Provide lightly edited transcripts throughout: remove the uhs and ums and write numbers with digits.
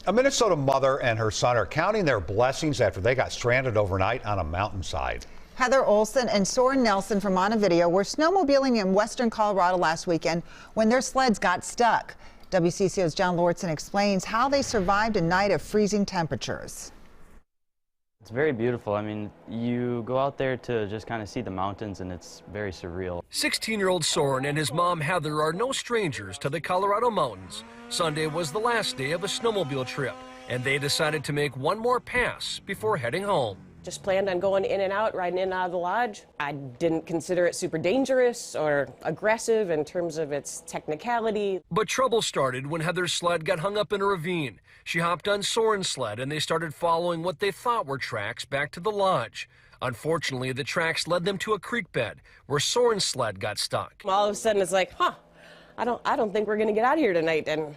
A Minnesota mother and her son are counting their blessings after they got stranded overnight on a mountainside. Heather Olson and Soren Nelson from Montevideo were snowmobiling in western Colorado last weekend when their sleds got stuck. WCCO's John Lauritsen explains how they survived a night of freezing temperatures. It's very beautiful. I mean, you go out there to just kind of see the mountains, and it's very surreal. 16-year-old Soren and his mom Heather are no strangers to the Colorado mountains. Sunday was the last day of a snowmobile trip, and they decided to make one more pass before heading home. Just planned on going in and out, riding in and out of the lodge. I didn't consider it super dangerous or aggressive in terms of its technicality. But trouble started when Heather's sled got hung up in a ravine. She hopped on Soren's sled and they started following what they thought were tracks back to the lodge. Unfortunately, the tracks led them to a creek bed where Soren's sled got stuck. All of a sudden it's like, I don't think we're gonna get out of here tonight, and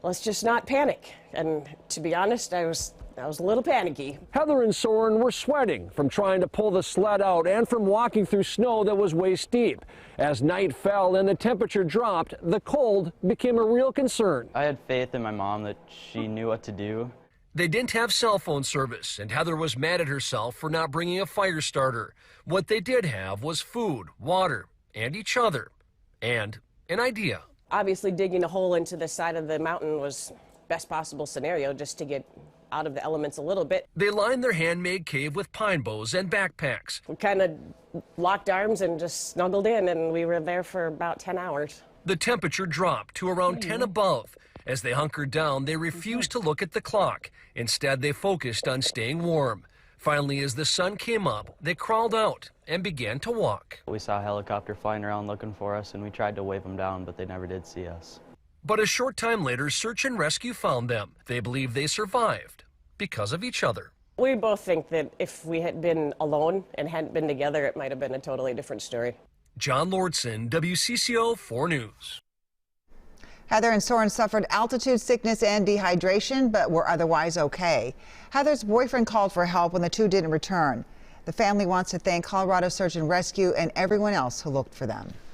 let's just not panic. And to be honest, I was a little panicky. Heather and Soren were sweating from trying to pull the sled out and from walking through snow that was waist deep. As night fell and the temperature dropped, the cold became a real concern. I had faith in my mom that she knew what to do. They didn't have cell phone service, and Heather was mad at herself for not bringing a fire starter. What they did have was food, water, and each other, and an idea. Obviously, digging a hole into the side of the mountain was best possible scenario just to get out of the elements a little bit. They lined their handmade cave with pine bows and backpacks. We kind of locked arms and just snuggled in, and we were there for about 10 hours. The temperature dropped to around 10 above. As they hunkered down, they refused to look at the clock. Instead, they focused on staying warm. Finally, as the sun came up, they crawled out and began to walk. We saw a helicopter flying around looking for us, and we tried to wave them down, but they never did see us. But a short time later, search and rescue found them. They believe they survived because of each other. We both think that if we had been alone and hadn't been together, it might have been a totally different story. John Lauritsen, WCCO 4 News. Heather and Soren suffered altitude sickness and dehydration, but were otherwise okay. Heather's boyfriend called for help when the two didn't return. The family wants to thank Colorado Search and Rescue and everyone else who looked for them.